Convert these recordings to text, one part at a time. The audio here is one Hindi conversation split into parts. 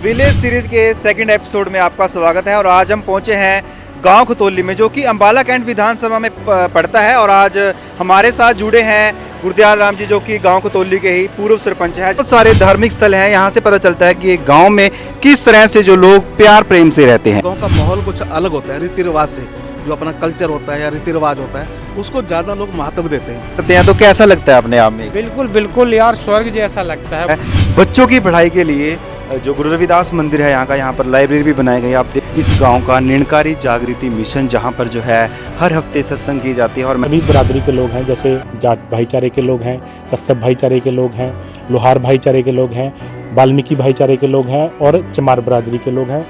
विलेज सीरीज के सेकंड एपिसोड में आपका स्वागत है और आज हम पहुंचे हैं गांव खतौली में, जो कि अंबाला कैंट विधानसभा में पड़ता है। और आज हमारे साथ जुड़े हैं गुरदयाल राम जी, जो कि गांव खतौली के ही पूर्व सरपंच हैं। बहुत सारे धार्मिक स्थल हैं, यहाँ से पता चलता है कि एक गांव में किस तरह से जो लोग प्यार प्रेम से रहते हैं। गांव का माहौल कुछ अलग होता है, रीति रिवाज से जो अपना कल्चर होता है या रीति रिवाज होता है उसको ज़्यादा लोग महत्व देते हैं। तो कैसा लगता है अपने आप में? बिल्कुल बिल्कुल यार, स्वर्ग जैसा लगता है। बच्चों की पढ़ाई के लिए जो गुरु रविदास मंदिर है यहाँ पर लाइब्रेरी भी बनाई गई। आप इस गांव का निरंकारी जागृति मिशन, जहाँ पर जो है हर हफ्ते सत्संग की जाती है। और सभी बरादरी के लोग हैं, जैसे जाट भाईचारे के लोग हैं, कश्यप भाईचारे के लोग हैं, लोहार भाईचारे के लोग हैं, वाल्मीकि भाईचारे के लोग हैं और चमार बरादरी के लोग हैं।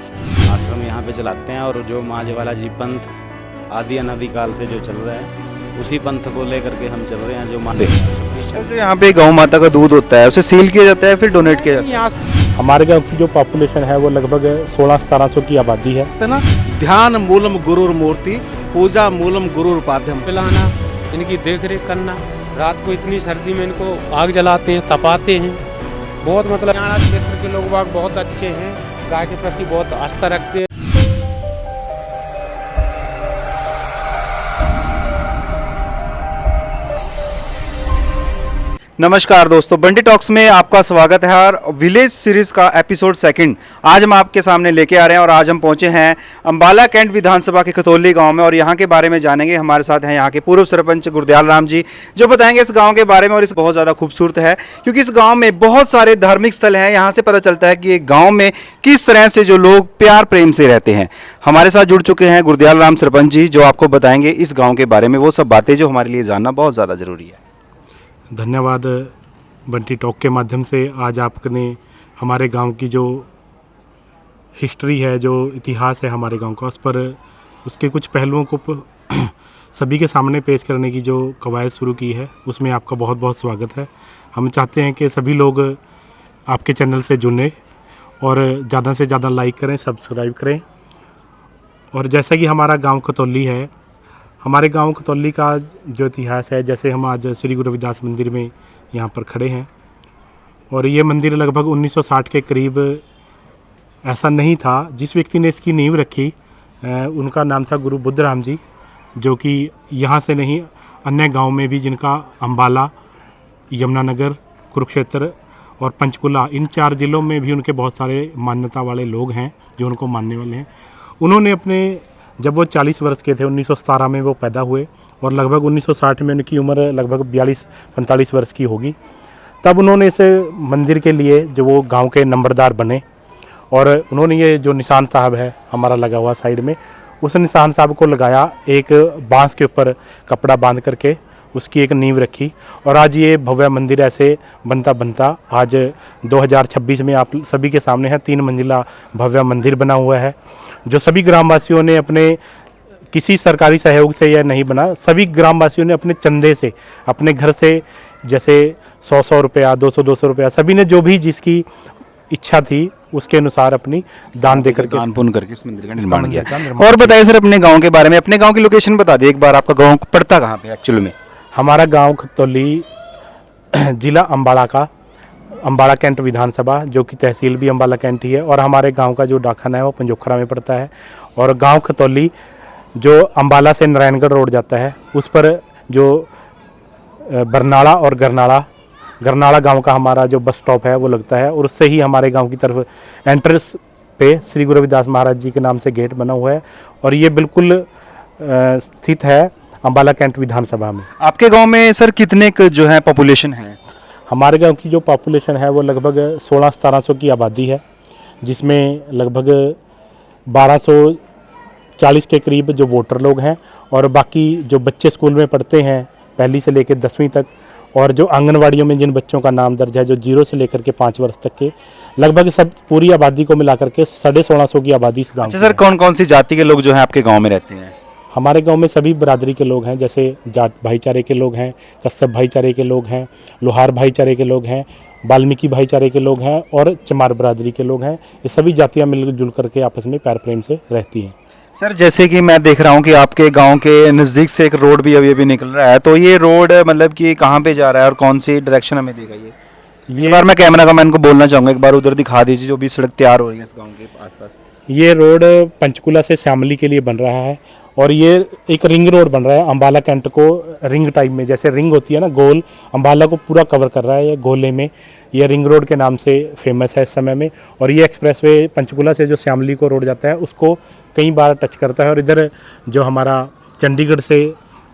आश्रम यहाँ पे चलाते हैं और जो माँ ज्वाला जी पंथ आदि अनादि काल से जो चल रहा है उसी पंथ को लेकर के हम चल रहे हैं। जो माँ जो यहाँ पे गौ माता का दूध होता है उसे सील किया जाता है, फिर डोनेट किया जाता है। हमारे गांव की जो पॉपुलेशन है वो लगभग 1600-1700 की आबादी है। तो ना, ध्यान मूलम गुरुर मूर्ति, पूजा मूलम गुरुर पाद्यम। पिलाना, इनकी देख रेख करना, रात को इतनी सर्दी में इनको आग जलाते हैं, तपाते हैं। बहुत मतलब यहाँ क्षेत्र के लोग बाग बहुत अच्छे हैं, गाय के प्रति बहुत आस्था रखते हैं। नमस्कार दोस्तों, बंटी टॉक्स में आपका स्वागत है। और विलेज सीरीज का एपिसोड सेकंड आज हम आपके सामने लेके आ रहे हैं। और आज हम पहुंचे हैं अंबाला कैंट विधानसभा के खतौली गांव में और यहाँ के बारे में जानेंगे। हमारे साथ हैं यहाँ के पूर्व सरपंच गुरदयाल राम जी, जो बताएंगे इस गांव के बारे में। और इस बहुत ज़्यादा खूबसूरत है क्योंकि इस गाँव में बहुत सारे धार्मिक स्थल हैं। यहाँ से पता चलता है कि एक गाँव में किस तरह से जो लोग प्यार प्रेम से रहते हैं। हमारे साथ जुड़ चुके हैं गुरदयाल राम सरपंच जी, जो आपको बताएंगे इस गाँव के बारे में वो सब बातें जो हमारे लिए जानना बहुत ज़्यादा ज़रूरी है। धन्यवाद। बंटी टॉक के माध्यम से आज आपने हमारे गांव की जो हिस्ट्री है, जो इतिहास है हमारे गांव का, उस पर उसके कुछ पहलुओं को सभी के सामने पेश करने की जो कवायद शुरू की है, उसमें आपका बहुत बहुत स्वागत है। हम चाहते हैं कि सभी लोग आपके चैनल से जुड़ें और ज़्यादा से ज़्यादा लाइक करें, सब्सक्राइब करें। और जैसा कि हमारा गाँव खतौली है, हमारे गांव खतौली का जो इतिहास है, जैसे हम आज श्री गुरु रविदास मंदिर में यहाँ पर खड़े हैं और ये मंदिर लगभग 1960 के करीब, ऐसा नहीं था। जिस व्यक्ति ने इसकी नींव रखी उनका नाम था गुरु बुद्धराम जी, जो कि यहाँ से नहीं अन्य गांव में भी, जिनका अंबाला, यमुनानगर, कुरुक्षेत्र और पंचकुला, इन 4 ज़िलों में भी उनके बहुत सारे मान्यता वाले लोग हैं जो उनको मानने वाले हैं। उन्होंने अपने, जब वो 40 वर्ष के थे, 1917 में वो पैदा हुए और लगभग 1960 में उनकी उम्र लगभग 42-45 वर्ष की होगी। तब उन्होंने इस मंदिर के लिए, जो वो गांव के नंबरदार बने और उन्होंने ये जो निशान साहब है हमारा लगा हुआ साइड में, उस निशान साहब को लगाया, एक बांस के ऊपर कपड़ा बांध करके उसकी एक नींव रखी। और आज ये भव्य मंदिर ऐसे बनता बनता आज 2026 में आप सभी के सामने है 3 मंजिला भव्य मंदिर बना हुआ है, जो सभी ग्रामवासियों ने अपने, किसी सरकारी सहयोग से यह नहीं बना, सभी ग्रामवासियों ने अपने चंदे से, अपने घर से, जैसे 100 रुपया, 200 रुपया, सभी ने जो भी जिसकी इच्छा थी उसके अनुसार अपनी दान दे करके, दान पुण्य करके इस मंदिर का निर्माण किया। और बताइए सर अपने गाँव के बारे में, अपने गाँव की लोकेशन बता दें एक बार। आपका गाँव पड़ता कहाँ पे एक्चुअली में? हमारा गांव खतौली जिला अंबाला का, अंबाला कैंट विधानसभा, जो कि तहसील भी अंबाला कैंट ही है। और हमारे गांव का जो डाकखाना है वो पंजोखरा में पड़ता है। और गांव खतौली जो अंबाला से नारायणगढ़ रोड जाता है, उस पर जो बरनाला और गरनाला गांव का हमारा जो बस स्टॉप है वो लगता है। और उससे ही हमारे गांव की तरफ एंट्रेंस पे श्री गुरु रविदास महाराज जी के नाम से गेट बना हुआ है और ये बिल्कुल स्थित है अंबाला कैंट विधानसभा में। आपके गांव में सर कितने जो है पॉपुलेशन है? हमारे गांव की जो पॉपुलेशन है वो लगभग 1600-1700 की आबादी है, जिसमें लगभग 1240 के करीब जो वोटर लोग हैं और बाकी जो बच्चे स्कूल में पढ़ते हैं 1ली से लेकर 10वीं तक, और जो आंगनवाड़ियों में जिन बच्चों का नाम दर्ज है, जो 0 से लेकर के 5 वर्ष तक के, लगभग सब पूरी आबादी को मिलाकर के 1650 की आबादी इस गाँव। अच्छा सर, कौन कौन सी जाति के लोग जो हैं आपके गाँव में रहते हैं? हमारे गांव में सभी बरादरी के लोग हैं, जैसे जाट भाईचारे के लोग हैं, कश्यप भाईचारे के लोग हैं, लोहार भाईचारे के लोग हैं, वाल्मीकि भाईचारे के लोग हैं और चमार बरादरी के लोग हैं। ये सभी जातियां मिलजुल करके आपस में प्यार प्रेम से रहती हैं। सर जैसे कि मैं देख रहा हूँ कि आपके गांव के नज़दीक से एक रोड भी अभी निकल रहा है, तो ये रोड मतलब कि कहाँ पे जा रहा है और कौन सी डायरेक्शन हमें देगा ये? एक बार मैं कैमरामैन को बोलना चाहूँगा, एक बार उधर दिखा दीजिए जो भी सड़क तैयार हो रही है इस गाँव के आसपास। ये रोड पंचकुला से श्यामली के लिए बन रहा है और ये एक रिंग रोड बन रहा है। अंबाला कैंट को रिंग टाइप में, जैसे रिंग होती है ना गोल, अंबाला को पूरा कवर कर रहा है ये गोले में। ये रिंग रोड के नाम से फेमस है इस समय में। और ये एक्सप्रेसवे पंचकुला से जो श्यामली को रोड जाता है उसको कई बार टच करता है। और इधर जो हमारा चंडीगढ़ से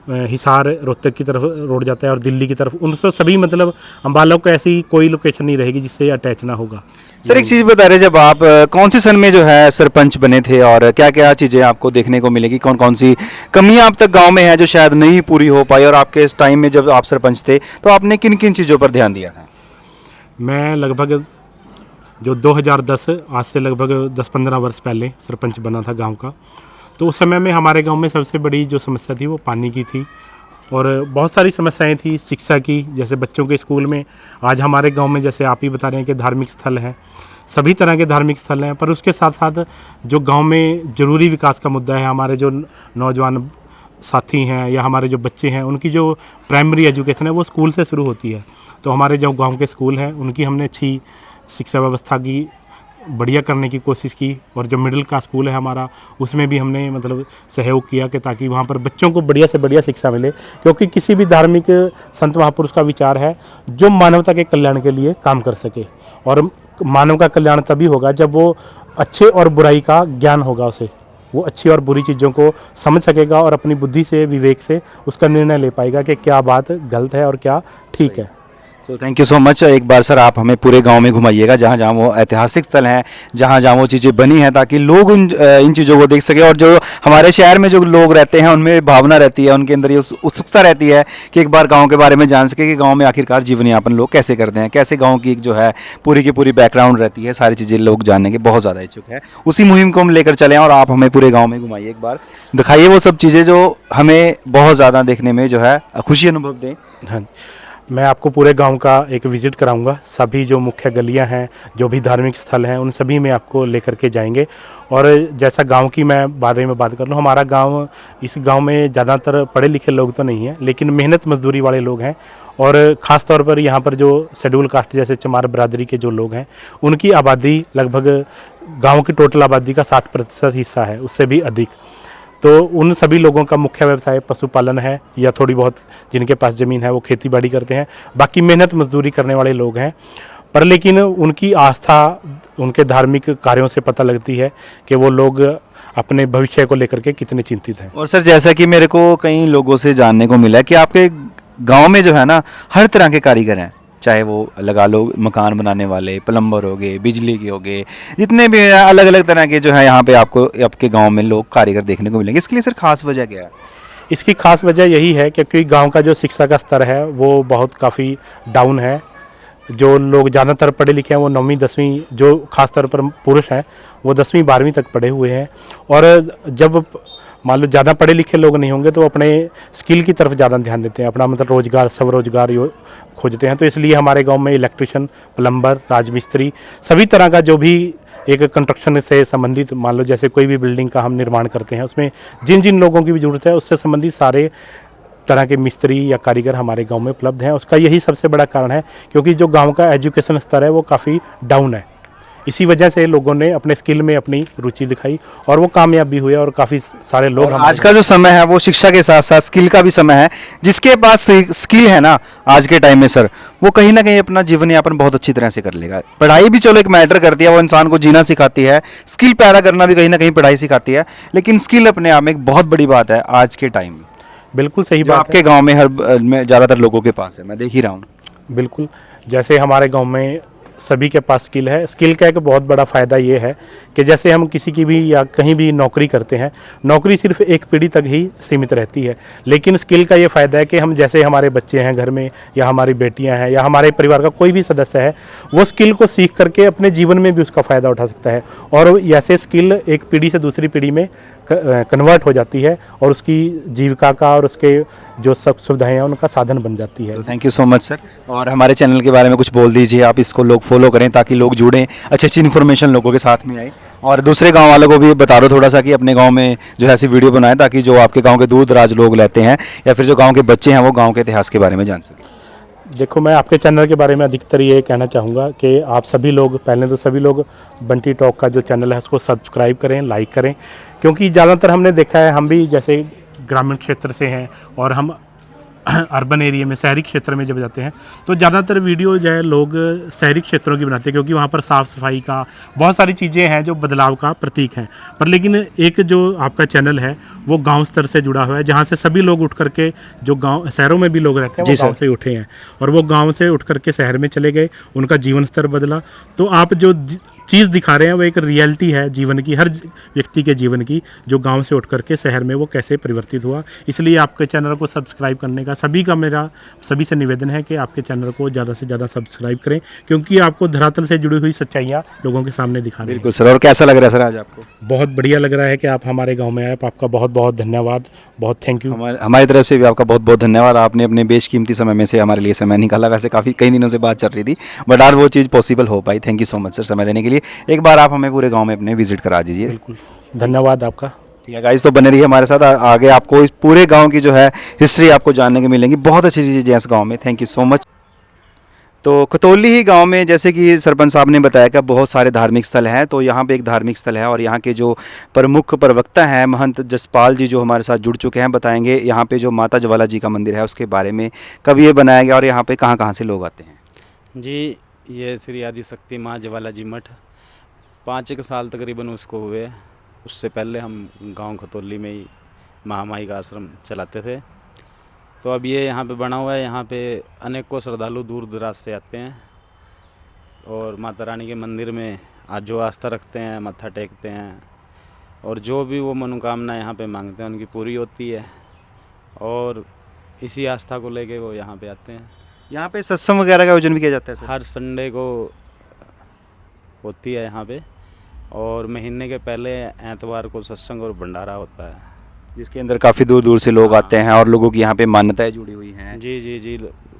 हिसार रोहतक की तरफ रोड जाता है और दिल्ली की तरफ, उनसे सभी मतलब अंबाला को ऐसी कोई लोकेशन नहीं रहेगी जिससे अटैच ना होगा। सर एक चीज़ बता रहे, जब आप कौन से सन में जो है सरपंच बने थे और क्या क्या चीज़ें आपको देखने को मिलेगी, कौन कौन सी कमियां अब तक गांव में है जो शायद नहीं पूरी हो पाई, और आपके इस टाइम में जब आप सरपंच थे तो आपने किन किन चीज़ों पर ध्यान दिया था? मैं लगभग जो 2010 आज से लगभग 10-15 वर्ष पहले सरपंच बना था गांव का। तो उस समय में हमारे गांव में सबसे बड़ी जो समस्या थी वो पानी की थी और बहुत सारी समस्याएं थी शिक्षा की, जैसे बच्चों के स्कूल में। आज हमारे गांव में जैसे आप ही बता रहे हैं कि धार्मिक स्थल हैं, सभी तरह के धार्मिक स्थल हैं, पर उसके साथ साथ जो गांव में ज़रूरी विकास का मुद्दा है, हमारे जो नौजवान साथी हैं या हमारे जो बच्चे हैं उनकी जो प्राइमरी एजुकेशन है वो स्कूल से शुरू होती है। तो हमारे जो गांव के स्कूल हैं उनकी हमने अच्छी शिक्षा व्यवस्था की बढ़िया करने की कोशिश की। और जो मिडिल का स्कूल है हमारा उसमें भी हमने मतलब सहयोग किया कि ताकि वहाँ पर बच्चों को बढ़िया से बढ़िया शिक्षा मिले, क्योंकि किसी भी धार्मिक संत महापुरुष का विचार है जो मानवता के कल्याण के लिए काम कर सके। और मानव का कल्याण तभी होगा जब वो अच्छे और बुराई का ज्ञान होगा, उसे वो अच्छी और बुरी चीज़ों को समझ सकेगा और अपनी बुद्धि से विवेक से उसका निर्णय ले पाएगा कि क्या बात गलत है और क्या ठीक है। तो थैंक यू सो मच। एक बार सर आप हमें पूरे गांव में घुमाइएगा जहां जहां वो ऐतिहासिक स्थल हैं, जहां जहां वो चीज़ें बनी हैं, ताकि लोग इन चीज़ों को देख सके। और जो हमारे शहर में जो लोग रहते हैं उनमें भावना रहती है, उनके अंदर ये उत्सुकता रहती है कि एक बार गांव के बारे में जान सके कि गांव में आखिरकार जीवन यापन लोग कैसे करते हैं, कैसे गाँव की जो है पूरी की पूरी बैकग्राउंड रहती है, सारी चीज़ें लोग जानने के बहुत ज़्यादा इच्छुक है। उसी मुहिम को हम लेकर चले और आप हमें पूरे गाँव में घुमाइए, एक बार दिखाइए वो सब चीज़ें जो हमें बहुत ज़्यादा देखने में जो है खुशी अनुभव दें। हाँ, मैं आपको पूरे गांव का एक विज़िट कराऊंगा। सभी जो मुख्य गलियां हैं, जो भी धार्मिक स्थल हैं, उन सभी में आपको लेकर के जाएंगे। और जैसा गांव की मैं बारे में बात कर लूँ, हमारा गांव, इस गांव में ज़्यादातर पढ़े लिखे लोग तो नहीं हैं, लेकिन मेहनत मजदूरी वाले लोग हैं। और ख़ास तौर पर यहाँ पर जो शेड्यूल कास्ट जैसे चमार बरादरी के जो लोग हैं उनकी आबादी लगभग गाँव की टोटल आबादी का 60% हिस्सा है, उससे भी अधिक। तो उन सभी लोगों का मुख्य व्यवसाय पशुपालन है या थोड़ी बहुत जिनके पास ज़मीन है वो खेती बाड़ी करते हैं, बाकी मेहनत मजदूरी करने वाले लोग हैं। पर लेकिन उनकी आस्था उनके धार्मिक कार्यों से पता लगती है कि वो लोग अपने भविष्य को लेकर के कितने चिंतित हैं। और सर जैसा कि मेरे को कई लोगों से जानने को मिला कि आपके गांव में जो है ना हर तरह के कारीगर हैं, चाहे वो लगा लो मकान बनाने वाले, प्लम्बर हो गए, बिजली के हो गए, जितने भी अलग अलग तरह के जो है यहाँ पे आपको आपके गांव में लोग कारीगर देखने को मिलेंगे। इसके लिए सर खास वजह क्या है? इसकी खास वजह यही है क्योंकि गांव का जो शिक्षा का स्तर है वो बहुत काफ़ी डाउन है। जो लोग ज़्यादातर पढ़े लिखे हैं वो 9वीं 10वीं, जो खास तौर पर पुरुष हैं वो 10वीं 12वीं तक पढ़े हुए हैं। और जब मान लो ज़्यादा पढ़े लिखे लोग नहीं होंगे तो अपने स्किल की तरफ ज़्यादा ध्यान देते हैं, अपना मतलब रोज़गार स्वरोजगार खोजते हैं। तो इसलिए हमारे गांव में इलेक्ट्रिशियन, प्लम्बर, राजमिस्त्री, सभी तरह का जो भी एक कंस्ट्रक्शन से संबंधित, मान लो जैसे कोई भी बिल्डिंग का हम निर्माण करते हैं उसमें जिन जिन लोगों की भी ज़रूरत है उससे संबंधित सारे तरह के मिस्त्री या कारीगर हमारे गांव में उपलब्ध हैं। उसका यही सबसे बड़ा कारण है क्योंकि जो गांव का एजुकेशन स्तर है वो काफ़ी डाउन है। इसी वजह से लोगों ने अपने स्किल में अपनी रुचि दिखाई और वो कामयाब भी हुए और काफ़ी सारे लोग। आज का जो समय है वो शिक्षा के साथ साथ स्किल का भी समय है। जिसके पास स्किल है ना आज के टाइम में सर, वो कहीं ना कहीं अपना जीवन यापन बहुत अच्छी तरह से कर लेगा। पढ़ाई भी चलो एक मैटर करती है, वो इंसान को जीना सिखाती है, स्किल पैदा करना भी कहीं ना कहीं पढ़ाई सिखाती है, लेकिन स्किल अपने आप में एक बहुत बड़ी बात है आज के टाइम में। बिल्कुल सही बात आपके गाँव में ज़्यादातर लोगों के पास है, मैं देख ही रहा हूँ। बिल्कुल, जैसे हमारे गांव में सभी के पास स्किल है। स्किल का एक बहुत बड़ा फ़ायदा ये है कि जैसे हम किसी की भी या कहीं भी नौकरी करते हैं, नौकरी सिर्फ एक पीढ़ी तक ही सीमित रहती है, लेकिन स्किल का ये फ़ायदा है कि हम जैसे हमारे बच्चे हैं घर में या हमारी बेटियां हैं या हमारे परिवार का कोई भी सदस्य है, वो स्किल को सीख करके अपने जीवन में भी उसका फ़ायदा उठा सकता है और ऐसे स्किल एक पीढ़ी से दूसरी पीढ़ी में कन्वर्ट हो जाती है और उसकी जीविका का और उसके जो सब सुविधाएं हैं उनका साधन बन जाती है। Thank you so much sir. और हमारे चैनल के बारे में कुछ बोल दीजिए आप, इसको लोग फॉलो करें ताकि लोग जुड़ें, अच्छी अच्छी इन्फॉर्मेशन लोगों के साथ में आए। और दूसरे गांव वालों को भी बता दो थोड़ा सा कि अपने गांव में जो है ऐसी वीडियो बनाएं ताकि जो आपके गांव के दूर दराज लोग रहते हैं या फिर जो गांव के बच्चे हैं वो गांव के इतिहास के बारे में जान सकें। देखो, मैं आपके चैनल के बारे में अधिकतर ये कहना चाहूँगा कि आप सभी लोग, पहले तो सभी लोग बंटी टॉक का जो चैनल है उसको सब्सक्राइब करें, लाइक करें, क्योंकि ज़्यादातर हमने देखा है, हम भी जैसे ग्रामीण क्षेत्र से हैं और हम अर्बन एरिया में, शहरी क्षेत्र में जब जाते हैं तो ज़्यादातर वीडियो जो है लोग शहरी क्षेत्रों की बनाते हैं, क्योंकि वहाँ पर साफ़ सफाई का बहुत सारी चीज़ें हैं जो बदलाव का प्रतीक हैं। पर लेकिन एक जो आपका चैनल है वो गांव स्तर से जुड़ा हुआ है, जहाँ से सभी लोग उठ करके, जो गांव शहरों में भी लोग रहते हैं जी वो गांव से उठे हैं और वो गांव से उठ करके शहर में चले गए, उनका जीवन स्तर बदला। तो आप जो चीज़ दिखा रहे हैं वो एक रियलिटी है जीवन की, हर व्यक्ति के जीवन की, जो गांव से उठ करके शहर में वो कैसे परिवर्तित हुआ। इसलिए आपके चैनल को सब्सक्राइब करने का सभी का मेरा सभी से निवेदन है कि आपके चैनल को ज़्यादा से ज़्यादा सब्सक्राइब करें, क्योंकि आपको धरातल से जुड़ी हुई सच्चाइयाँ लोगों के सामने दिखा रहे हैं। बिल्कुल सर। और कैसा लग रहा है सर आज आपको? बहुत बढ़िया लग रहा है कि आप हमारे गाँव में आए, आपका बहुत बहुत धन्यवाद, बहुत थैंक यू। हमारी तरफ से भी आपका बहुत बहुत धन्यवाद। आपने अपने बेशकीमती समय में से हमारे लिए समय निकाला। वैसे काफ़ी कई दिनों से बात चल रही थी, बट आज वो चीज़ पॉसिबल हो पाई। Thank you so much sir समय देने के लिए। एक बार आप हमें पूरे गांव में अपने विजिट करा दीजिए। बिल्कुल, धन्यवाद आपका। ठीक है गाइस, तो बने रहिए हमारे साथ। आगे आपको इस पूरे गांव की जो है हिस्ट्री आपको जानने को मिलेंगी। बहुत अच्छी चीज़ें हैं इस गांव में। Thank you so much. तो खतौली ही गांव में, जैसे कि सरपंच साहब ने बताया कि बहुत सारे धार्मिक स्थल हैं, तो यहाँ पे एक धार्मिक स्थल है और यहाँ के जो प्रमुख प्रवक्ता हैं महंत जसपाल जी, जो हमारे साथ जुड़ चुके हैं, बताएंगे यहाँ पे जो माता ज्वाला जी का मंदिर है उसके बारे में, कब ये बनाया गया और यहाँ पे कहाँ कहाँ से लोग आते हैं। जी, ये श्री आदिशक्ति माँ ज्वाला जी मठ 5 साल तकरीबन उसको हुए। उससे पहले हम गांव खतौली में ही महामाई का आश्रम चलाते थे। तो अब ये यहाँ पे बना हुआ है। यहाँ पे अनेकों श्रद्धालु दूर दराज से आते हैं और माता रानी के मंदिर में आज जो आस्था रखते हैं, मत्था टेकते हैं और जो भी वो मनोकामना यहाँ पे मांगते हैं उनकी पूरी होती है और इसी आस्था को लेके वो यहाँ पे आते हैं। यहाँ पे सत्संग वगैरह का आयोजन भी किया जाता है सर? हर संडे को होती है यहाँ पे और महीने के पहले एतवार को सत्संग और भंडारा होता है, जिसके अंदर काफ़ी दूर दूर से लोग आते हैं और लोगों की यहाँ पे मान्यताएं जुड़ी हुई हैं। जी जी जी,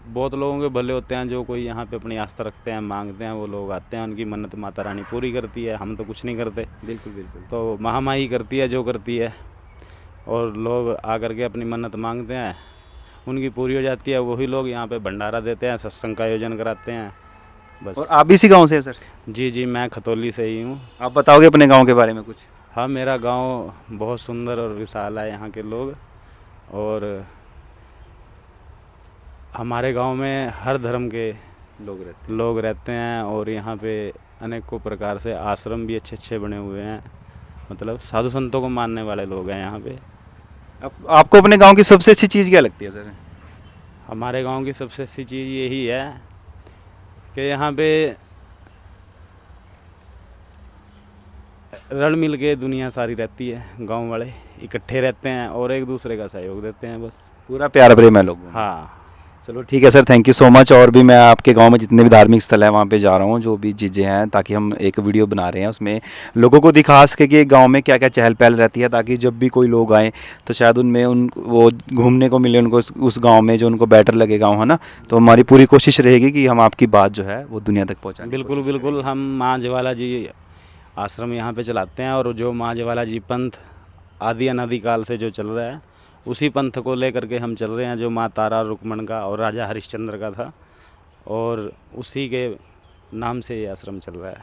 बहुत लोगों के भले होते हैं, जो कोई यहाँ पे अपनी आस्था रखते हैं, मांगते हैं, वो लोग आते हैं, उनकी मन्नत माता रानी पूरी करती है। हम तो कुछ नहीं करते। बिल्कुल बिल्कुल। तो महामाई करती है जो करती है और लोग आकर के अपनी मन्नत मांगते हैं, उनकी पूरी हो जाती है। वही लोग यहाँ पे भंडारा देते हैं, सत्संग का आयोजन कराते हैं। बस। और आप इसी गाँव से हैं सर? जी जी, मैं खतौली से ही हूँ। आप बताओगे अपने गाँव के बारे में कुछ? हाँ, मेरा गांव बहुत सुंदर और विशाल है। यहाँ के लोग, और हमारे गांव में हर धर्म के लोग रहते हैं और यहाँ पे अनेकों प्रकार से आश्रम भी अच्छे अच्छे बने हुए हैं। मतलब साधु संतों को मानने वाले लोग हैं यहाँ पे। आपको अपने गांव की सबसे अच्छी चीज़ क्या लगती है सर? हमारे गांव की सबसे अच्छी चीज़ यही है कि यहाँ पे रल मिल के दुनिया सारी रहती है। गांव वाले इकट्ठे रहते हैं और एक दूसरे का सहयोग देते हैं। बस पूरा प्यार प्रेम है लोगों में। हाँ, चलो ठीक है sir, thank you so much. और भी मैं आपके गांव में जितने भी धार्मिक स्थल हैं वहाँ पे जा रहा हूँ, जो भी चीज़ें हैं, ताकि हम एक वीडियो बना रहे हैं उसमें लोगों को दिखा सके कि गांव में क्या क्या चहल पहल रहती है, ताकि जब भी कोई लोग आएँ तो शायद उनमें वो घूमने को मिले उनको उस गाँव में, जो उनको बेटर लगे गाँव, है ना। तो हमारी पूरी कोशिश रहेगी कि हम आपकी बात जो है वो दुनिया तक पहुँचाएं। बिल्कुल बिल्कुल। हम माँ ज्वाला जी आश्रम यहाँ पे चलाते हैं और जो माँ ज्वाला जी पंथ आदि अनादि काल से जो चल रहा है, उसी पंथ को लेकर के हम चल रहे हैं, जो माँ तारा रुक्मण का और राजा हरिश्चंद्र का था, और उसी के नाम से ये आश्रम चल रहा है।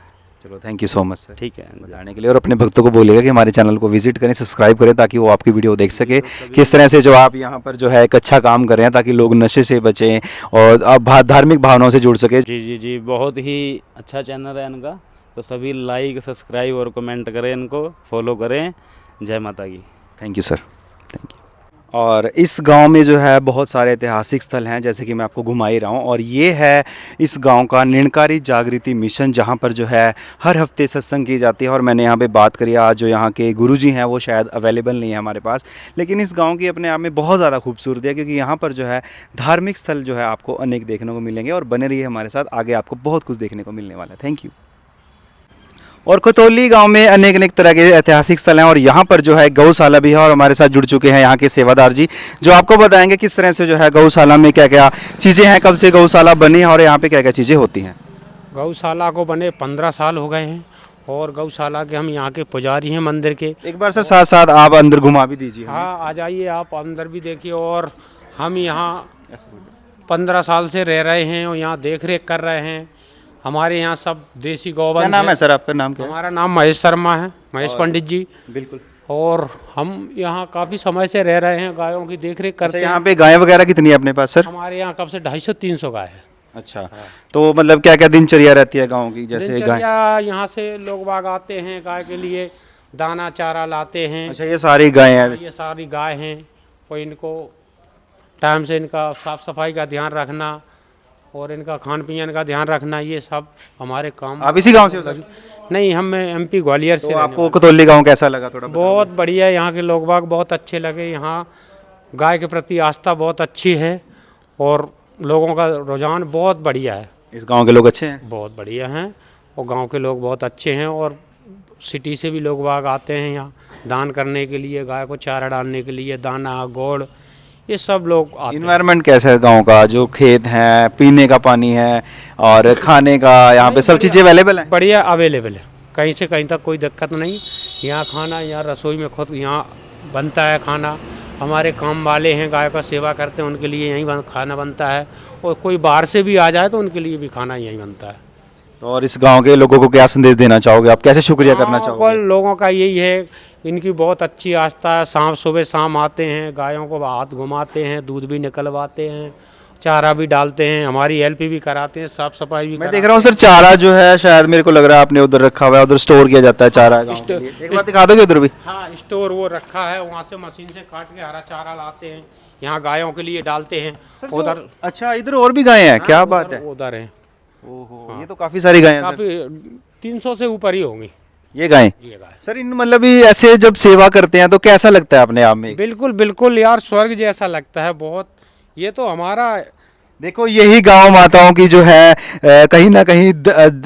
चलो thank you so much sir, ठीक है। बताने के लिए। और अपने भक्तों को बोलिएगा कि हमारे चैनल को विजिट करें, सब्सक्राइब करें, ताकि वो आपकी वीडियो देख सके किस तरह से जो आप यहाँ पर जो है एक अच्छा काम कर रहे हैं, ताकि लोग नशे से बचें और आप धार्मिक भावनाओं से जुड़ सके। जी जी जी, बहुत ही अच्छा चैनल है इनका, तो सभी लाइक सब्सक्राइब और कमेंट करें, इनको फॉलो करें। जय माता की। Thank you sir, thank you. और इस गांव में जो है बहुत सारे ऐतिहासिक स्थल हैं, जैसे कि मैं आपको घुमा ही रहा हूँ। और ये है इस गांव का निरंकारी जागृति मिशन, जहां पर जो है हर हफ्ते सत्संग की जाती है। और मैंने यहाँ पे बात करी, आज जो यहाँ के गुरुजी हैं वो शायद अवेलेबल नहीं है हमारे पास, लेकिन इस गांव की अपने आप में बहुत ज़्यादा खूबसूरती है, क्योंकि यहाँ पर जो है धार्मिक स्थल जो है आपको अनेक देखने को मिलेंगे। और बने रहिए हमारे साथ, आगे आपको बहुत कुछ देखने को मिलने वाला है। Thank you. और खतौली गांव में अनेक अनेक तरह के ऐतिहासिक स्थल हैं और यहाँ पर जो है गौशाला भी है। और हमारे साथ जुड़ चुके हैं यहाँ के सेवादार जी, जो आपको बताएंगे किस तरह से जो है गौशाला में क्या क्या चीज़ें हैं, कब से गौशाला बनी है और यहाँ पे क्या क्या चीज़ें होती हैं। गौशाला को बने 15 साल हो गए हैं और गौशाला के हम यहाँ के पुजारी हैं मंदिर के। एक बार से साथ साथ आप अंदर घुमा भी दीजिए। हाँ, आ जाइए आप अंदर भी देखिए। और हम यहाँ 15 साल से रह रहे हैं और यहाँ देख रेख कर रहे हैं। हमारे यहाँ सब देसी गौवंश क्या नाम है सर, आपका नाम क्या है? हमारा नाम महेश शर्मा है, महेश पंडित जी। बिल्कुल। और हम यहाँ काफ़ी समय से रह रहे हैं, गायों की देख रेख करते अच्छा, हैं। यहाँ पे गायें वगैरह कितनी है अपने पास सर? हमारे यहाँ कब से 250-300 गाय है। अच्छा, तो मतलब क्या क्या दिनचर्या रहती है गाँव की, जैसे गाय? दिनचर्या यहाँ से लोग बाग आते हैं, गाय के लिए दाना चारा लाते हैं। अच्छा, ये सारी गायें हैं। ये सारी गाय हैं और इनको टाइम से इनका साफ सफाई का ध्यान रखना और इनका खान पीन का ध्यान रखना, ये सब हमारे काम। आप इसी गांव से हो सर? नहीं, हम MP ग्वालियर से तो रहने आपको कतौली गांव कैसा लगा, थोड़ा वाले। बहुत बढ़िया, यहाँ के लोग बाग बहुत अच्छे लगे। यहाँ गाय के प्रति आस्था बहुत अच्छी है और लोगों का रुझान बहुत बढ़िया है। इस गांव के लोग अच्छे हैं? बहुत बढ़िया हैं और गांव के लोग बहुत अच्छे हैं और सिटी से भी लोग बाग आते हैं यहाँ दान करने के लिए, गाय को चारा डालने के लिए, दाना गोड़, ये सब लोग आते हैं। इन्वायरमेंट कैसा है गांव का? जो खेत हैं, पीने का पानी है और खाने का, यहाँ पे सब चीज़ें अवेलेबल हैं? बढ़िया अवेलेबल है, कहीं से कहीं तक कोई दिक्कत नहीं। यहाँ खाना, यहाँ रसोई में खुद यहाँ बनता है खाना। हमारे काम वाले हैं, गाय का सेवा करते हैं, उनके लिए यहीं खाना बनता है और कोई बाहर से भी आ जाए तो उनके लिए भी खाना यहीं बनता है। तो और इस गांव के लोगों को क्या संदेश देना चाहोगे आप, कैसे शुक्रिया करना चाहोगे? लोगों का यही है, इनकी बहुत अच्छी आस्था है। शाम सुबह शाम आते हैं, गायों को हाथ घुमाते हैं, दूध भी निकलवाते हैं, चारा भी डालते हैं, हमारी हेल्प भी कराते हैं, साफ सफाई भी मैं देख रहा हूँ सर, चारा जो है शायद मेरे को लग रहा है आपने उधर रखा हुआ है, उधर स्टोर किया जाता है चारा गाँव के लिए। एक बार दिखा दोगे उधर भी? हाँ, स्टोर वो रखा है, वहाँ से मशीन से काट के हरा चारा लाते हैं, यहाँ गायों के लिए डालते हैं। उधर अच्छा, इधर और भी गायें हैं? क्या बात है। उधर है। ओहो, ये तो काफी सारी गायें हैं सर। काफी 300 से ऊपर ही होंगी ये गायें। ये गाय। सर इन मतलब ये ऐसे जब सेवा करते हैं तो कैसा लगता है अपने आप में? बिल्कुल बिल्कुल यार, स्वर्ग जैसा लगता है बहुत। ये तो हमारा देखो, यही गांव माताओं की जो है कहीं ना कहीं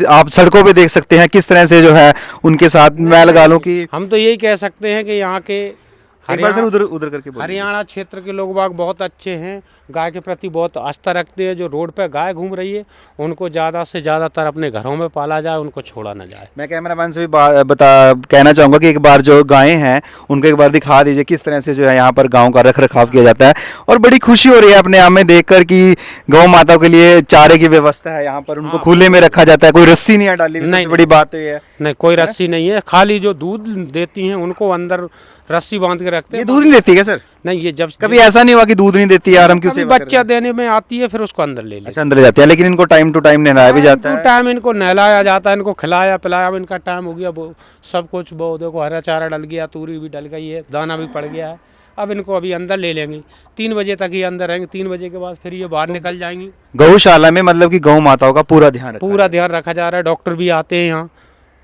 आप सड़कों पे देख सकते हैं किस तरह से जो है उनके साथ मैं लगा लूं कि हम तो यही कह सकते हैं कि यहाँ के एक बार सर उधर उधर करके बोलिए। हरियाणा क्षेत्र के लोग बाग बहुत अच्छे हैं, गाय के प्रति बहुत आस्था रखते हैं। जो रोड पे गाय घूम रही है उनको ज़्यादा से ज़्यादातर अपने घरों में पाला जाए, उनको छोड़ा ना जाए। मैं कैमरामैन से भी कहना चाहूँगा कि एक बार जो गायें हैं उनको एक बार दिखा दीजिए किस तरह से जो है यहाँ पर गाँव का रख रखाव किया जाता है। और बड़ी खुशी हो रही है अपने आप में देखकर कि गौ माता के लिए चारे की व्यवस्था है यहाँ पर, उनको खुले में रखा जाता है, कोई रस्सी नहीं है डाली। सबसे बड़ी बात तो ये है। नहीं, कोई रस्सी नहीं है, खाली जो दूध देती हैं उनको अंदर रस्सी बांध के रखते ये हैं। दूध नहीं देती क्या सर? नहीं, ये जब कभी ऐसा नहीं हुआ कि दूध नहीं देती यार, हम क्यों कभी सेवा बच्चा देने में आती है फिर उसको अंदर ले लेते अच्छा, अंदर जाते हैं, लेकिन इनको टाइम टू टाइम नहलाया भी जाता है। टाइम इनको नहलाया जाता है, इनको खिलाया पिलाया, अब इनका टाइम हो गया, वो सब कुछ, वो देखो हरा चारा डल गया, तूरी भी डल गई है, दाना भी पड़ गया है। अब इनको अभी अंदर ले लेंगे, 3 बजे तक ही अंदर रहेंगे, 3 बजे के बाद फिर ये बाहर निकल जाएंगी। गौशाला में मतलब कि गौ माताओं का पूरा ध्यान पूरा ध्यान रखा जा रहा है, डॉक्टर भी आते हैं यहाँ,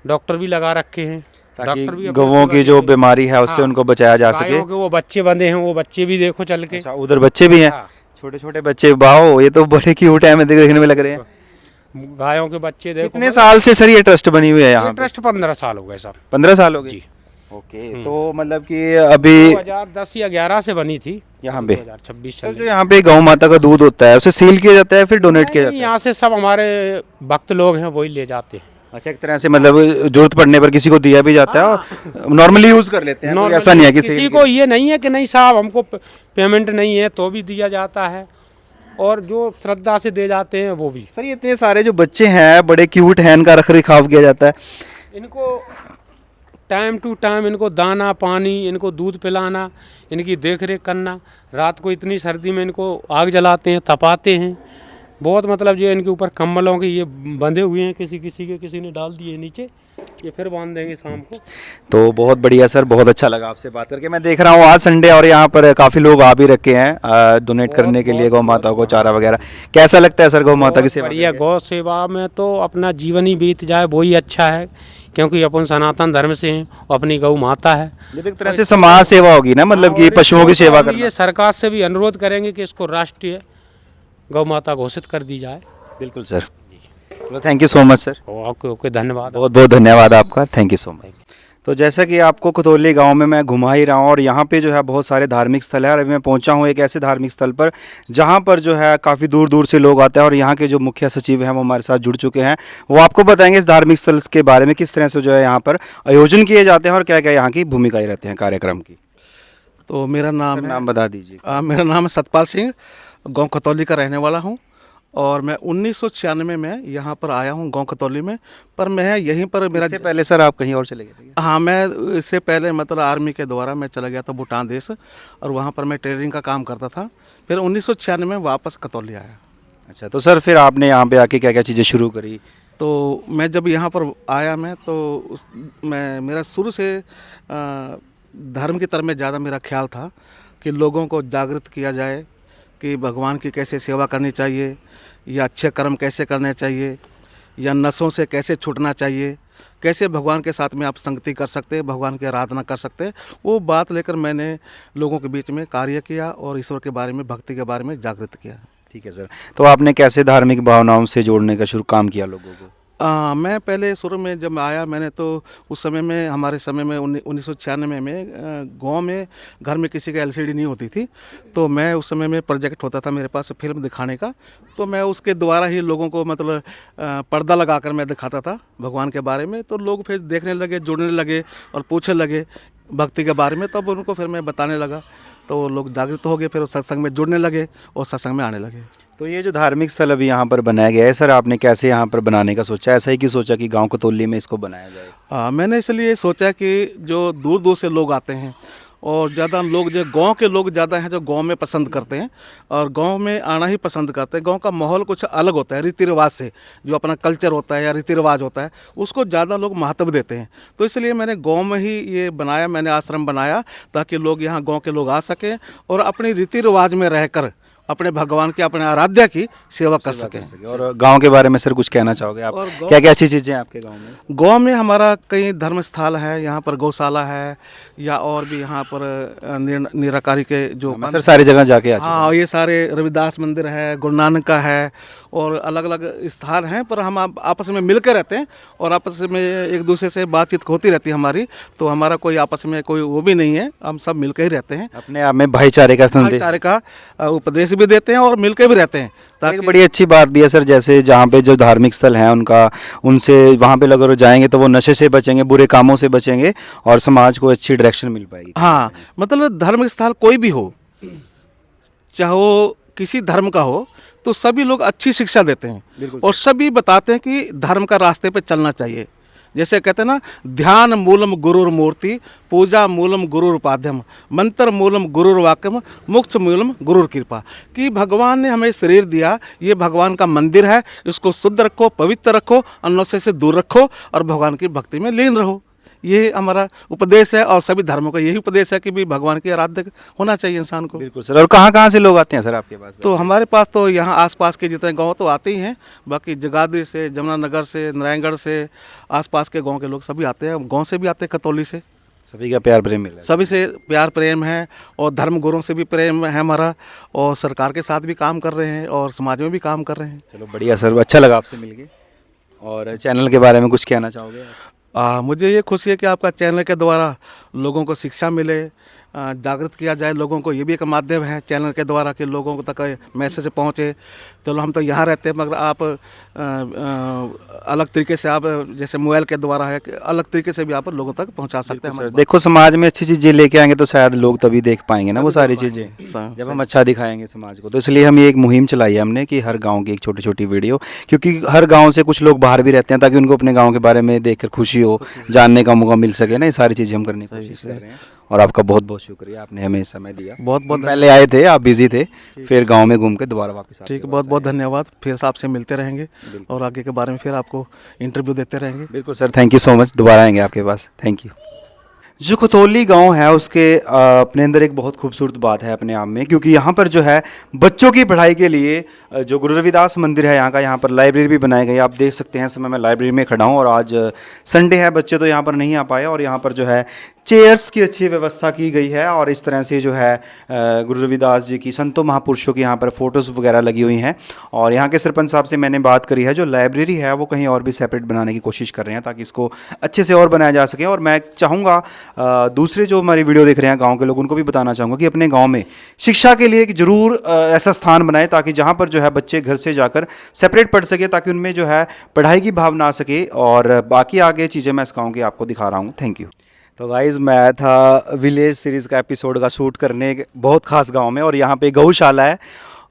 डॉक्टर भी लगा रखे हैं ताकि डॉक्टर भी गौओं की जो बीमारी है उससे उनको बचाया जा सके। गायों के वो बच्चे बंधे हैं, वो बच्चे भी देखो चल के। अच्छा, उधर बच्चे भी हैं? हाँ। छोटे छोटे बच्चे, वाओ, ये तो बड़े क्यूट है, देखने में लग रहे हैं। गायों के बच्चे देखो। कितने साल से सर ये ट्रस्ट बनी हुई है यहाँ पे? ट्रस्ट 15 साल हो गए सर। 15 साल हो गए जी। ओके, तो मतलब कि अभी 2010 या 11 से बनी थी यहाँ पे। 2026 सर जो यहाँ पे गौ माता का दूध होता है उसे सील किया जाता है फिर डोनेट किया जाता है? यहाँ से सब हमारे भक्त लोग हैं वही ले जाते हैं। अच्छा, एक तरह से मतलब जरूरत पड़ने पर किसी को दिया भी जाता है और नॉर्मली यूज कर लेते हैं, कोई ऐसा नहीं है कि किसी को ये नहीं है कि नहीं साहब हमको पेमेंट नहीं है तो भी दिया जाता है, और जो श्रद्धा से दे जाते हैं वो भी। सर ये इतने सारे जो बच्चे हैं बड़े क्यूट हैं, इनका रख रखाव किया जाता है? इनको टाइम टू टाइम इनको दाना पानी, इनको दूध पिलाना, इनकी देख रेख करना। रात को इतनी सर्दी में इनको आग जलाते हैं, तपाते हैं बहुत, मतलब जो इनके ऊपर कम्बलों के ये बंधे हुए हैं, किसी ने डाल दिए नीचे, ये फिर बांध देंगे शाम को। तो बहुत बढ़िया सर, बहुत अच्छा लगा आपसे बात करके। मैं देख रहा हूँ आज संडे और यहाँ पर काफ़ी लोग आ भी रखे हैं डोनेट करने के लिए गौ माता को चारा वगैरह। कैसा लगता है सर गौ माता की सेवा? बढ़िया, गौ सेवा में तो अपना जीवन ही बीत जाए वही अच्छा है, क्योंकि अपन सनातन धर्म से हैं, अपनी गौ माता है। ये तो एक तरह से समाज सेवा होगी ना, मतलब कि पशुओं की सेवा करना। ये सरकार से भी अनुरोध करेंगे कि इसको राष्ट्रीय गौ माता घोषित कर दी जाए। बिल्कुल सर, चलो thank you so much sir. Okay okay, धन्यवाद, बहुत बहुत धन्यवाद आपका, थैंक यू सो मच। तो जैसा कि आपको कतौली गांव में मैं घुमा ही रहा हूँ और यहाँ पे जो है बहुत सारे धार्मिक स्थल है, और अभी मैं पहुँचा हूँ एक ऐसे धार्मिक स्थल पर जहाँ पर जो है काफ़ी दूर दूर से लोग आते हैं, और यहाँ के जो मुखिया सचिव हैं वो हमारे साथ जुड़ चुके हैं। वो आपको बताएंगे इस धार्मिक स्थल के बारे में, किस तरह से जो है यहाँ पर आयोजन किए जाते हैं और क्या क्या यहाँ की भूमिकाएँ रहते हैं कार्यक्रम की। तो मेरा नाम नाम बता दीजिए। मेरा नाम है सतपाल सिंह, गांव खतौली का रहने वाला हूं और मैं 1996 में यहाँ पर आया हूं गांव खतौली में। पर मैं यहीं पर मेरा इससे पहले सर आप कहीं और चले गए थे क्या? हाँ, मैं इससे पहले मतलब आर्मी के द्वारा मैं चला गया था भूटान देश और वहाँ पर मैं ट्रेनिंग का काम करता था। फिर 1996 में वापस खतौली आया। अच्छा, तो सर फिर आपने यहाँ पे आके क्या क्या चीज़ें शुरू करी? तो मैं जब यहाँ पर आया मैं तो मैं मेरा शुरू से धर्म की तरफ में ज़्यादा मेरा ख्याल था कि लोगों को जागृत किया जाए कि भगवान की कैसे सेवा करनी चाहिए, या अच्छे कर्म कैसे करने चाहिए, या नशों से कैसे छूटना चाहिए, कैसे भगवान के साथ में आप संगति कर सकते हैं, भगवान की आराधना कर सकते हैं। वो बात लेकर मैंने लोगों के बीच में कार्य किया और ईश्वर के बारे में, भक्ति के बारे में जागृत किया। ठीक है सर, तो आपने कैसे धार्मिक भावनाओं से जोड़ने का शुरू काम किया लोगों को? मैं पहले शुरू में जब आया मैंने तो उस समय में हमारे समय में 1996 में गांव में घर में किसी का एलसीडी नहीं होती थी। तो मैं उस समय में प्रोजेक्ट होता था मेरे पास फिल्म दिखाने का, तो मैं उसके द्वारा ही लोगों को मतलब पर्दा लगाकर मैं दिखाता था भगवान के बारे में। तो लोग फिर देखने लगे, जुड़ने लगे और पूछने लगे भक्ति के बारे में। तब उनको फिर मैं बताने लगा तो लोग जागृत हो गए, फिर सत्संग में जुड़ने लगे और सत्संग में आने लगे। तो ये जो धार्मिक स्थल अभी यहाँ पर बनाया गया है सर, आपने कैसे यहाँ पर बनाने का सोचा? ऐसा ही कि सोचा कि गांव खतौली में इसको बनाया जाए? मैंने इसलिए सोचा कि जो दूर दूर से लोग आते हैं और ज़्यादा लोग जो गांव के लोग ज़्यादा हैं जो गांव में पसंद करते हैं और गांव में आना ही पसंद करते हैं। गांव का माहौल कुछ अलग होता है, रीति रिवाज से जो अपना कल्चर होता है या रीति रिवाज होता है उसको ज़्यादा लोग महत्व देते हैं। तो इसलिए मैंने गांव में ही ये बनाया, मैंने आश्रम बनाया ताकि लोग यहाँ गाँव के लोग आ सकें और अपनी रीति रिवाज में रहकर अपने भगवान की, अपने आराध्या की सेवा कर सकें। और गांव के बारे में सर कुछ कहना चाहोगे आप? क्या क्या अच्छी चीज़ें हैं आपके गांव में? गांव में हमारा कई धर्म स्थल है, यहाँ पर गौशाला है या और भी यहाँ पर निराकारी के जो मैं सर सारी जगह जाके आ चुका हूं। हाँ, ये सारे रविदास मंदिर है, गुरु नानक का है और अलग अलग स्थान हैं। पर हम आपस में मिल कर रहते हैं और आपस में एक दूसरे से बातचीत होती रहती है हमारी। तो हमारा कोई आपस में कोई वो भी नहीं है, हम सब मिल कर ही रहते हैं। अपने आप में भाईचारे का संदेश, भाईचारे का उपदेश भी देते हैं और मिल के भी रहते हैं ताकि एक बड़ी अच्छी बात भी है सर, जैसे जहाँ पे जो धार्मिक स्थल हैं उनका उनसे वहाँ पे अगर जाएंगे तो वो नशे से बचेंगे, बुरे कामों से बचेंगे और समाज को अच्छी डायरेक्शन मिल पाएगी। हाँ, मतलब धार्मिक स्थल कोई भी हो, चाहे वो किसी धर्म का हो, तो सभी लोग अच्छी शिक्षा देते हैं और सभी बताते हैं कि धर्म का रास्ते पे चलना चाहिए। जैसे कहते हैं ना, ध्यान मूलम गुरुर मूर्ति, पूजा मूलम गुरुर उपाध्यम, मंत्र मूलम गुरुर वाक्यम, मोक्ष मूलम गुरुर कृपा। कि भगवान ने हमें शरीर दिया, ये भगवान का मंदिर है, इसको शुद्ध रखो, पवित्र रखो, अन्य से दूर रखो और भगवान की भक्ति में लीन रहो। ये हमारा उपदेश है और सभी धर्मों का यही उपदेश है कि भी भगवान की आराध्य होना चाहिए इंसान को। बिल्कुल सर। और कहाँ कहाँ से लोग आते हैं सर आपके पास? तो हमारे पास तो यहाँ आसपास के जितने गांव तो आते ही हैं, बाकी जगाधरी से, जमुनानगर से, नारायणगढ़ से, आसपास के गांव के लोग सभी आते हैं। गांव से भी आते हैं, खतौली से। सभी का प्यार प्रेम मिल रहा है? सभी से प्यार प्रेम है और धर्म गुरुओं से भी प्रेम है हमारा और सरकार के साथ भी काम कर रहे हैं और समाज में भी काम कर रहे हैं। चलो बढ़िया सर, अच्छा लगा आपसे मिलके। और चैनल के बारे में कुछ कहना चाहोगे आप? मुझे ये खुशी है कि आपका चैनल के द्वारा लोगों को शिक्षा मिले, जागृत किया जाए लोगों को। ये भी एक माध्यम है चैनल के द्वारा कि लोगों तक मैसेज पहुँचे। चलो हम तो यहाँ रहते हैं मगर आप अलग तरीके से, आप जैसे मोबाइल के द्वारा है, अलग तरीके से भी आप लोगों तक पहुँचा सकते हैं। देखो, समाज में अच्छी चीज़ें लेके आएंगे तो शायद लोग तभी देख पाएंगे ना वो सारी चीज़ें, जब हम अच्छा दिखाएंगे समाज को। तो इसलिए हम ये एक मुहिम चलाई है हमने कि हर गांव की एक छोटी छोटी वीडियो, क्योंकि हर गांव से कुछ लोग बाहर भी रहते हैं ताकि उनको अपने गांव के बारे में देखकर खुशी हो, जानने का मौका मिल सके ना। ये सारी चीज़ें हम करने की कोशिश कर रहे हैं और आपका बहुत बहुत शुक्रिया, आपने हमें समय दिया। बहुत बहुत पहले आए थे, आप बिजी थे, फिर गांव में घूम के दोबारा वापस आए। ठीक, बहुत बहुत धन्यवाद। फिर आपसे मिलते रहेंगे और आगे के बारे में फिर आपको इंटरव्यू देते रहेंगे। बिल्कुल sir, thank you so much. दोबारा आएंगे आपके पास। Thank you. जो खतौली गांव है उसके अपने अंदर एक बहुत खूबसूरत बात है अपने आप में, क्योंकि यहाँ पर जो है बच्चों की पढ़ाई के लिए जो गुरु रविदास मंदिर है यहाँ पर लाइब्रेरी भी बनाई गई। आप देख सकते हैं, समय मैं लाइब्रेरी में खड़ा हूँ और आज संडे है, बच्चे तो यहाँ पर नहीं आ पाए और यहाँ पर जो है चेयर्स की अच्छी व्यवस्था की गई है और इस तरह से जो है गुरु रविदास जी की, संतों महापुरुषों की यहाँ पर फ़ोटोज़ वगैरह लगी हुई हैं। और यहाँ के सरपंच साहब से मैंने बात करी है, जो लाइब्रेरी है वो कहीं और भी सेपरेट बनाने की कोशिश कर रहे हैं ताकि इसको अच्छे से और बनाया जा सके। और मैं चाहूँगा दूसरे जो हमारी वीडियो देख रहे हैं गाँव के लोग, उनको भी बताना चाहूँगा कि अपने गाँव में शिक्षा के लिए एक ज़रूर ऐसा स्थान बनाए ताकि जहाँ पर जो है बच्चे घर से जाकर सेपरेट पढ़ सके, ताकि उनमें जो है पढ़ाई की भावना आ सके। और बाकी आगे चीज़ें मैं इस गाँव की आपको दिखा रहा हूँ। Thank you. तो गाइज़, मैं आया था विलेज सीरीज़ का एपिसोड का शूट करने एक बहुत ख़ास गांव में और यहाँ पे गौशाला है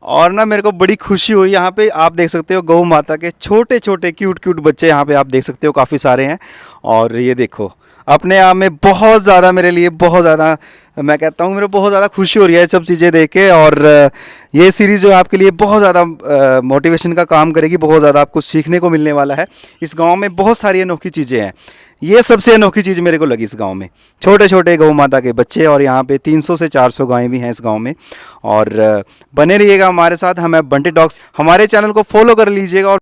और ना मेरे को बड़ी खुशी हुई, यहाँ पे आप देख सकते हो गौ माता के छोटे छोटे क्यूट क्यूट बच्चे यहाँ पे आप देख सकते हो, काफ़ी सारे हैं। और ये देखो अपने आप में बहुत ज़्यादा मेरे लिए बहुत ज़्यादा, मैं कहता हूँ मेरे बहुत ज़्यादा खुशी हो रही है ये सब चीज़ें देख के। और ये सीरीज़ जो है आपके लिए बहुत ज़्यादा मोटिवेशन का काम करेगी, बहुत ज़्यादा आपको सीखने को मिलने वाला है। इस गांव में बहुत सारी अनोखी चीज़ें हैं, ये सबसे अनोखी चीज़ मेरे को लगी इस गांव में, छोटे छोटे गौ माता के बच्चे। और यहाँ पे 300 से 400 गायें भी हैं इस गांव में। और बने रहिएगा हमारे साथ, हमें बंटी टॉक्स हमारे चैनल को फॉलो कर लीजिएगा और